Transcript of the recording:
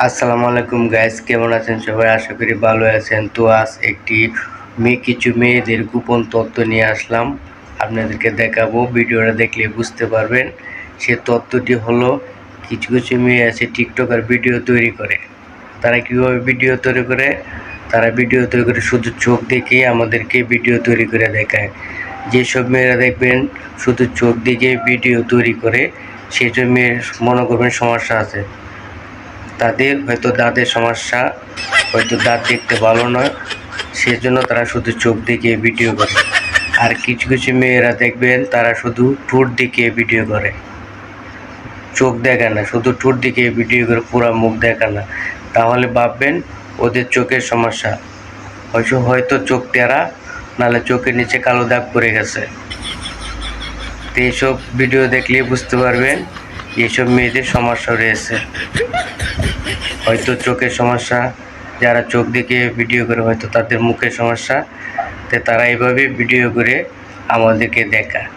আসসালামু আলাইকুম গাইস, কেমন আছেন সবাই? আশা করি ভালো আছেন। তো আজ কিছু মেয়েদের গোপন তথ্য নিয়ে আসলাম, আপনাদেরকে দেখাবো। ভিডিওটা দেখলে বুঝতে পারবেন। সে তথ্যটি হলো, কিছু কিছু মেয়ে আছে টিকটকার ভিডিও তৈরি করে। তারা কীভাবে ভিডিও তৈরি করে? তারা ভিডিও তৈরি করে শুধু চোখ দেখেই আমাদেরকে ভিডিও তৈরি করে দেখায়। যেসব মেয়েরা দেখবেন শুধু চোখ দিকে ভিডিও তৈরি করে, সেসব মেয়ের মনে করবেন সমস্যা আছে। তাদের হয়তো দাঁতের সমস্যা, হয়তো দাঁত দেখতে ভালো নয়, সেজন্য তারা শুধু চোখ দেখিয়ে ভিডিও করে। আর কিছু কিছু মেয়েরা দেখবেন তারা শুধু ঠোঁট দেখিয়ে ভিডিও করে, চোখ দেখায় না, শুধু ঠোঁট দেখিয়ে ভিডিও করে, পুরো মুখ দেখায় না। তাহলে ভাববেন ওদের চোখের সমস্যা, হয়তো চোখ টেরা, নাহলে চোখের নিচে কালো দাগ পড়ে গেছে। তো এইসব ভিডিও দেখলে বুঝতে পারবেন এইসব মেয়েদের সমস্যা রয়েছে। হয়তো চোখের সমস্যা, যারা চোখ দেখে ভিডিও করে, হয়তো তাদের মুখের সমস্যা, তো তারা এইভাবে ভিডিও করে আমাদেরকে দেখায়।